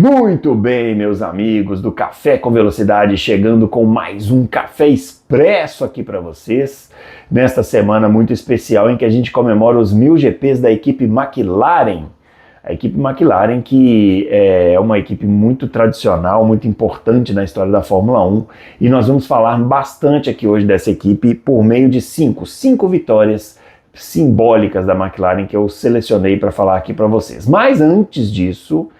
Muito bem, meus amigos do Café com Velocidade, chegando com mais um Café Expresso aqui para vocês, nesta semana muito especial em que a gente comemora os 1000 GPs da equipe McLaren. A equipe McLaren que é uma equipe muito tradicional, muito importante na história da Fórmula 1, e nós vamos falar bastante aqui hoje dessa equipe por meio de cinco vitórias simbólicas da McLaren que eu selecionei para falar aqui para vocês. Mas antes disso,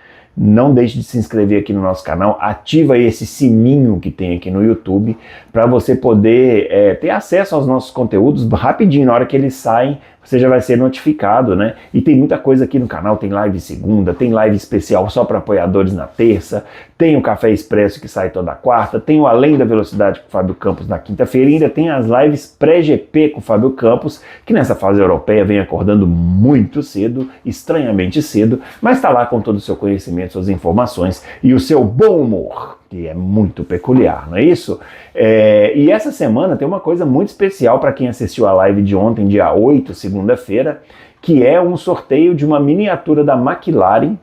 não deixe de se inscrever aqui no nosso canal, ativa aí esse sininho que tem aqui no YouTube para você poder ter acesso aos nossos conteúdos rapidinho, na hora que eles saem, você já vai ser notificado, né? E tem muita coisa aqui no canal, tem live segunda, tem live especial só para apoiadores na terça, tem o Café Expresso que sai toda quarta, tem o Além da Velocidade com o Fábio Campos na quinta-feira, e ainda tem as lives pré-GP com o Fábio Campos, que nessa fase europeia vem acordando muito cedo, estranhamente cedo, mas está lá com todo o seu conhecimento, suas informações e o seu bom humor, que é muito peculiar, não é isso? E essa semana tem uma coisa muito especial para quem assistiu a live de ontem, dia 8, segunda-feira, que é um sorteio de uma miniatura da McLaren,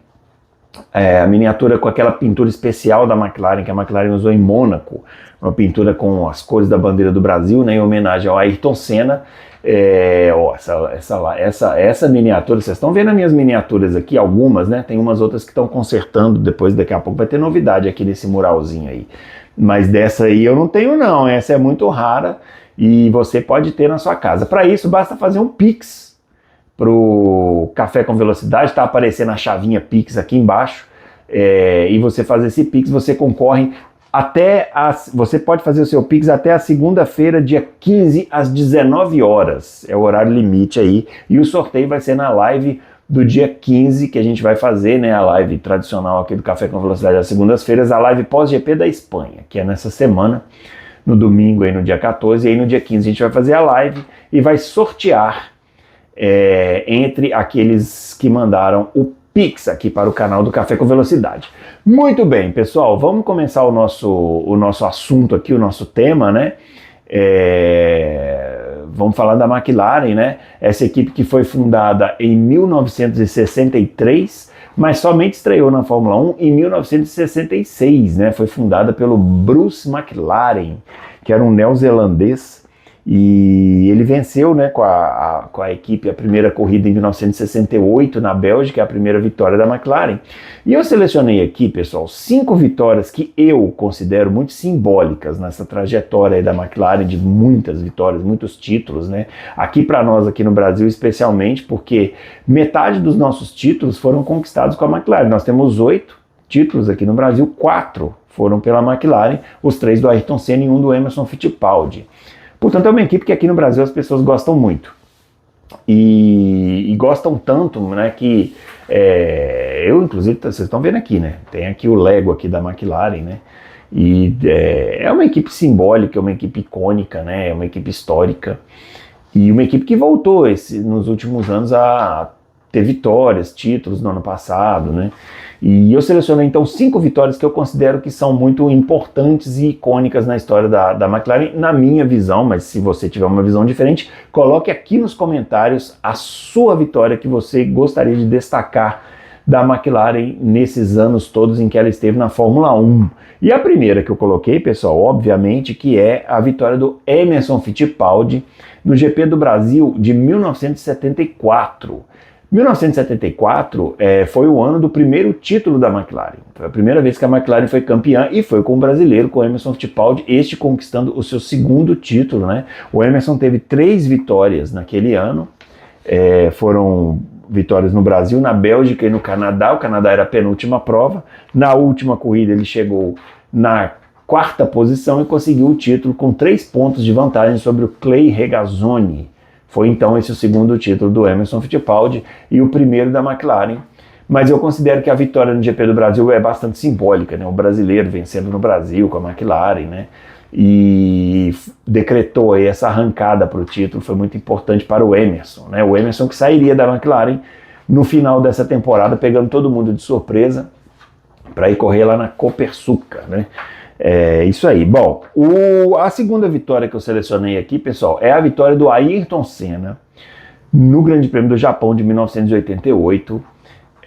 a miniatura com aquela pintura especial da McLaren, que a McLaren usou em Mônaco, uma pintura com as cores da bandeira do Brasil, né, em homenagem ao Ayrton Senna. Essa miniatura, vocês estão vendo as minhas miniaturas aqui, algumas, né? Tem umas outras que estão consertando, daqui a pouco vai ter novidade aqui nesse muralzinho aí. Mas dessa aí eu não tenho não, essa é muito rara e você pode ter na sua casa. Para isso basta fazer um Pix pro Café com Velocidade, tá aparecendo a chavinha Pix aqui embaixo, e você faz esse Pix, você concorre você pode fazer o seu Pix até a segunda-feira, dia 15, às 19 horas. É o horário limite aí. E o sorteio vai ser na live do dia 15, que a gente vai fazer, né? A live tradicional aqui do Café com Velocidade às segundas-feiras, a live pós-GP da Espanha, que é nessa semana, no domingo, aí no dia 14. E aí no dia 15 a gente vai fazer a live e vai sortear entre aqueles que mandaram o Pix aqui para o canal do Café com Velocidade. Muito bem, pessoal, vamos começar o nosso assunto aqui, o nosso tema, né? Vamos falar da McLaren, né? Essa equipe que foi fundada em 1963, mas somente estreou na Fórmula 1 em 1966, né? Foi fundada pelo Bruce McLaren, que era um neozelandês. E ele venceu, né, com a equipe a primeira corrida em 1968 na Bélgica, a primeira vitória da McLaren. E eu selecionei aqui, pessoal, 5 vitórias que eu considero muito simbólicas nessa trajetória aí da McLaren, de muitas vitórias, muitos títulos, né? Aqui para nós, aqui no Brasil, especialmente, porque metade dos nossos títulos foram conquistados com a McLaren. Nós temos 8 títulos aqui no Brasil, 4 foram pela McLaren, os 3 do Ayrton Senna e 1 do Emerson Fittipaldi. Portanto, é uma equipe que aqui no Brasil as pessoas gostam muito. E gostam tanto, né, que eu, inclusive, vocês estão vendo aqui, né? Tem aqui o Lego aqui da McLaren, né? E é uma equipe simbólica, é uma equipe icônica, né? É uma equipe histórica. E uma equipe que voltou nos últimos anos a ter vitórias, títulos no ano passado, né? E eu selecionei então 5 vitórias que eu considero que são muito importantes e icônicas na história da McLaren, na minha visão, mas se você tiver uma visão diferente, coloque aqui nos comentários a sua vitória que você gostaria de destacar da McLaren nesses anos todos em que ela esteve na Fórmula 1. E a primeira que eu coloquei, pessoal, obviamente, que é a vitória do Emerson Fittipaldi no GP do Brasil de 1974. 1974 foi o ano do primeiro título da McLaren. Foi a primeira vez que a McLaren foi campeã e foi com o brasileiro, com o Emerson Fittipaldi, este conquistando o seu segundo título, né? O Emerson teve 3 vitórias naquele ano, foram vitórias no Brasil, na Bélgica e no Canadá. O Canadá era a penúltima prova. Na última corrida ele chegou na 4ª posição e conseguiu o título com 3 pontos de vantagem sobre o Clay Regazzoni. Foi então esse o segundo título do Emerson Fittipaldi e o primeiro da McLaren. Mas eu considero que a vitória no GP do Brasil é bastante simbólica, né? O brasileiro vencendo no Brasil com a McLaren, né? E decretou aí essa arrancada para o título, foi muito importante para o Emerson, né? O Emerson que sairia da McLaren no final dessa temporada, pegando todo mundo de surpresa para ir correr lá na Copersucar, né? Isso aí. Bom, a segunda vitória que eu selecionei aqui, pessoal, é a vitória do Ayrton Senna no Grande Prêmio do Japão de 1988.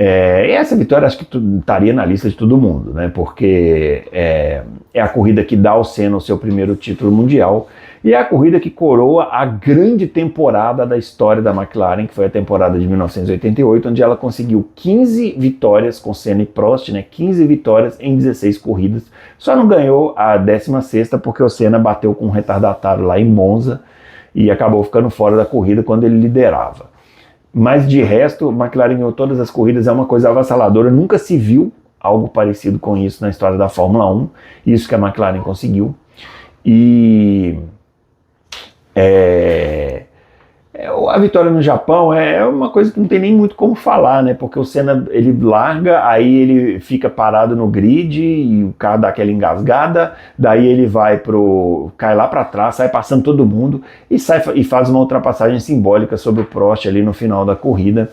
E essa vitória acho que estaria na lista de todo mundo, né? Porque é a corrida que dá ao Senna o seu primeiro título mundial e é a corrida que coroa a grande temporada da história da McLaren, que foi a temporada de 1988, onde ela conseguiu 15 vitórias com Senna e Prost, né? 15 vitórias em 16 corridas. Só não ganhou a 16ª porque o Senna bateu com um retardatário lá em Monza e acabou ficando fora da corrida quando ele liderava. Mas de resto, McLaren ganhou todas as corridas, é uma coisa avassaladora, nunca se viu algo parecido com isso na história da Fórmula 1, isso que a McLaren conseguiu. E a vitória no Japão é uma coisa que não tem nem muito como falar, né? Porque o Senna, ele larga, aí ele fica parado no grid e o carro dá aquela engasgada, daí ele cai lá para trás, sai passando todo mundo e faz uma ultrapassagem simbólica sobre o Prost ali no final da corrida.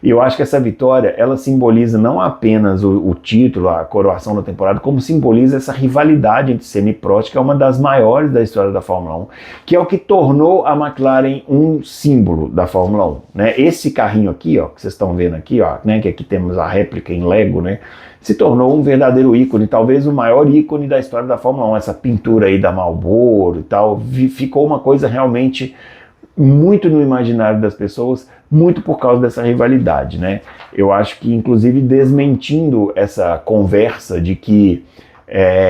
E eu acho que essa vitória, ela simboliza não apenas o título, a coroação da temporada, como simboliza essa rivalidade entre Senna e Prost, que é uma das maiores da história da Fórmula 1, que é o que tornou a McLaren um símbolo da Fórmula 1, né? Esse carrinho aqui, ó, que vocês estão vendo aqui, ó, né, que aqui temos a réplica em Lego, né, se tornou um verdadeiro ícone, talvez o maior ícone da história da Fórmula 1, essa pintura aí da Marlboro e tal, ficou uma coisa realmente muito no imaginário das pessoas, muito por causa dessa rivalidade, né? Eu acho que, inclusive, desmentindo essa conversa de que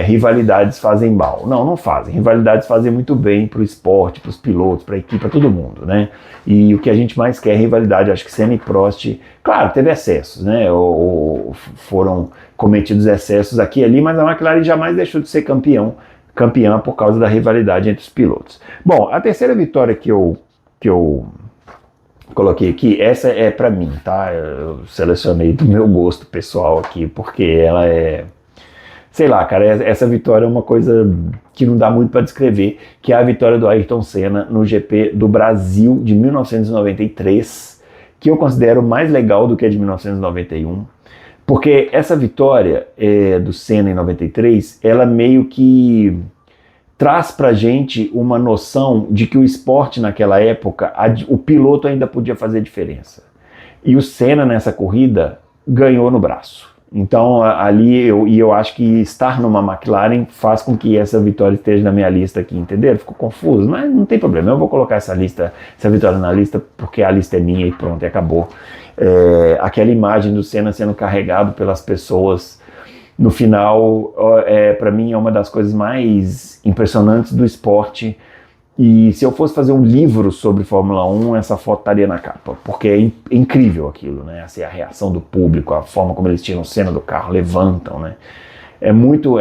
rivalidades fazem mal. Não, não fazem. Rivalidades fazem muito bem para o esporte, para os pilotos, para a equipe, para todo mundo, né? E o que a gente mais quer é rivalidade. Acho que Senna e Prost, claro, teve excessos, né? Ou foram cometidos excessos aqui e ali, mas a McLaren jamais deixou de ser campeã por causa da rivalidade entre os pilotos. Bom, a terceira vitória que eu coloquei aqui, essa é pra mim, tá? Eu selecionei do meu gosto pessoal aqui, porque ela sei lá, cara, essa vitória é uma coisa que não dá muito para descrever, que é a vitória do Ayrton Senna no GP do Brasil de 1993, que eu considero mais legal do que a de 1991, porque essa vitória do Senna em 93, ela meio que traz pra gente uma noção de que o esporte naquela época, o piloto ainda podia fazer diferença. E o Senna nessa corrida ganhou no braço. Então ali eu acho que estar numa McLaren faz com que essa vitória esteja na minha lista aqui, entendeu? Ficou confuso, mas não tem problema, eu vou colocar essa vitória na lista porque a lista é minha e pronto, e acabou. Aquela imagem do Senna sendo carregado pelas pessoas no final, para mim é uma das coisas mais impressionantes do esporte, e se eu fosse fazer um livro sobre Fórmula 1, essa foto estaria na capa, porque é incrível aquilo, né? Assim, a reação do público, a forma como eles tiram cena do carro, levantam, né? É muito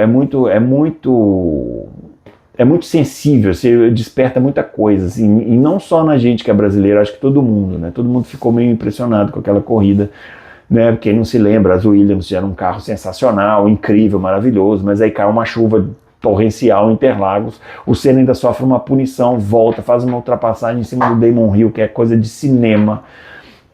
sensível, você desperta muita coisa, assim, e não só na gente que é brasileiro, acho que todo mundo, né? Todo mundo ficou meio impressionado com aquela corrida, né? Quem não se lembra, as Williams já era um carro sensacional, incrível, maravilhoso, mas aí cai uma chuva torrencial em Interlagos, o Senna ainda sofre uma punição, volta, faz uma ultrapassagem em cima do Damon Hill, que é coisa de cinema,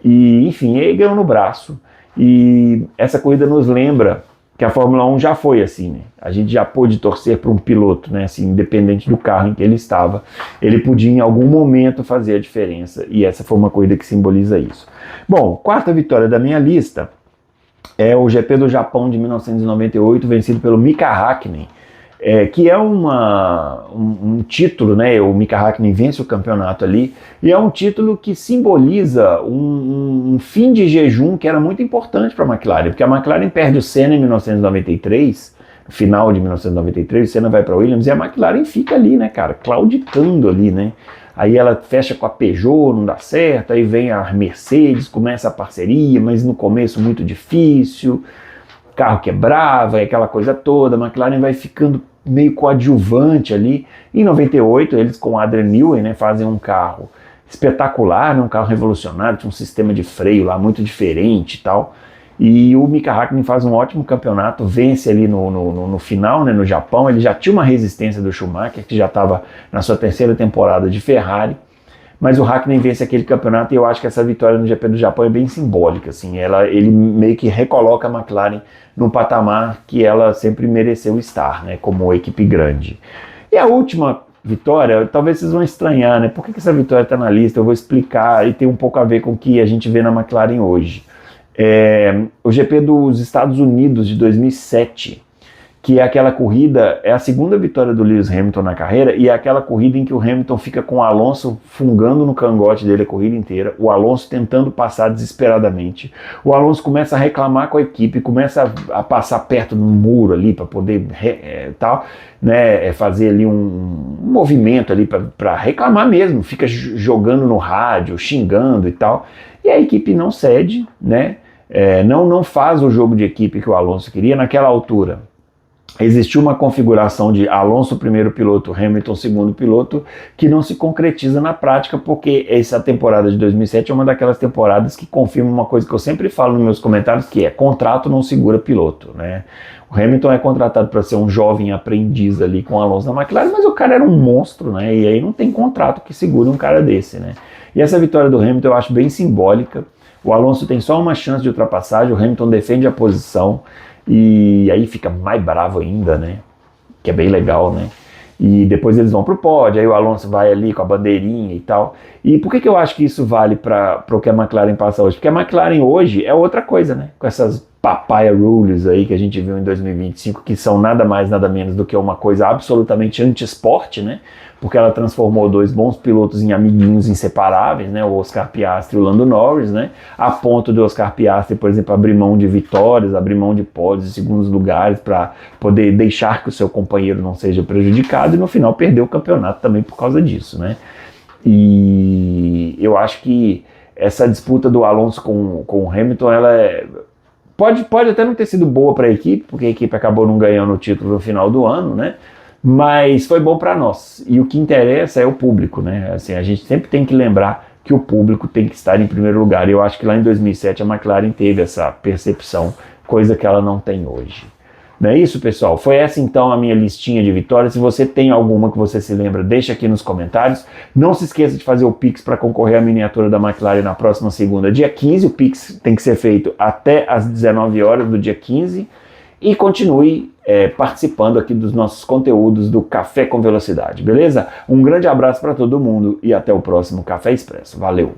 e enfim, ele ganhou no braço, e essa corrida nos lembra que a Fórmula 1 já foi assim, né? A gente já pôde torcer para um piloto, né? Assim, independente do carro em que ele estava, ele podia em algum momento fazer a diferença, e essa foi uma corrida que simboliza isso. Bom, quarta vitória da minha lista é o GP do Japão de 1998, vencido pelo Mika Hakkinen, que é um título, né? O Mika Hakkinen vence o campeonato ali, e é um título que simboliza um fim de jejum que era muito importante para a McLaren, porque a McLaren perde o Senna em 1993, no final de 1993, o Senna vai para a Williams, e a McLaren fica ali, né, cara, claudicando ali, né? Aí ela fecha com a Peugeot, não dá certo, aí vem a Mercedes, começa a parceria, mas no começo muito difícil, carro quebrava, aquela coisa toda, a McLaren vai ficando meio coadjuvante ali. Em 98, eles com Adrian Newey, né, fazem um carro espetacular, né, um carro revolucionário, tinha um sistema de freio lá muito diferente e tal, e o Mika Hakkinen faz um ótimo campeonato, vence ali no final, né, no Japão. Ele já tinha uma resistência do Schumacher, que já estava na sua terceira temporada de Ferrari, mas o Hakkinen vence aquele campeonato, e eu acho que essa vitória no GP do Japão é bem simbólica, assim, ele meio que recoloca a McLaren num patamar que ela sempre mereceu estar, né, como equipe grande. E a última vitória, talvez vocês vão estranhar, né, por que essa vitória está na lista? Eu vou explicar, e tem um pouco a ver com o que a gente vê na McLaren hoje. O GP dos Estados Unidos de 2007, que é aquela corrida, é a segunda vitória do Lewis Hamilton na carreira, e é aquela corrida em que o Hamilton fica com o Alonso fungando no cangote dele a corrida inteira, o Alonso tentando passar desesperadamente, o Alonso começa a reclamar com a equipe, começa a passar perto de um muro ali para poder tal, né, fazer ali um movimento ali para reclamar mesmo, fica jogando no rádio, xingando e tal, e a equipe não cede, né, não faz o jogo de equipe que o Alonso queria naquela altura. Existiu uma configuração de Alonso primeiro piloto, Hamilton segundo piloto, que não se concretiza na prática, porque essa temporada de 2007 é uma daquelas temporadas que confirma uma coisa que eu sempre falo nos meus comentários, que é contrato não segura piloto, né? O Hamilton é contratado para ser um jovem aprendiz ali com o Alonso na McLaren, mas o cara era um monstro, né? E aí não tem contrato que segure um cara desse, né? E essa vitória do Hamilton eu acho bem simbólica. O Alonso tem só uma chance de ultrapassagem, o Hamilton defende a posição, e aí fica mais bravo ainda, né? Que é bem legal, né? E depois eles vão pro pódio, aí o Alonso vai ali com a bandeirinha e tal. E por que eu acho que isso vale para o que a McLaren passa hoje? Porque a McLaren hoje é outra coisa, né? Com essas papaya rules aí que a gente viu em 2025, que são nada mais, nada menos do que uma coisa absolutamente anti-esporte, né? Porque ela transformou dois bons pilotos em amiguinhos inseparáveis, né? O Oscar Piastri e o Lando Norris, né? A ponto de Oscar Piastri, por exemplo, abrir mão de vitórias, abrir mão de pódios e segundos lugares para poder deixar que o seu companheiro não seja prejudicado, e no final perdeu o campeonato também por causa disso, né? E eu acho que essa disputa do Alonso com o Hamilton, ela pode até não ter sido boa para a equipe, porque a equipe acabou não ganhando o título no final do ano, né? Mas foi bom para nós. E o que interessa é o público, né? Assim, a gente sempre tem que lembrar que o público tem que estar em primeiro lugar. E eu acho que lá em 2007 a McLaren teve essa percepção, coisa que ela não tem hoje. Não é isso, pessoal? Foi essa então a minha listinha de vitórias. Se você tem alguma que você se lembra, deixa aqui nos comentários. Não se esqueça de fazer o Pix para concorrer à miniatura da McLaren na próxima segunda, dia 15. O Pix tem que ser feito até às 19 horas do dia 15. E continue participando aqui dos nossos conteúdos do Café com Velocidade, beleza? Um grande abraço para todo mundo e até o próximo Café Expresso. Valeu!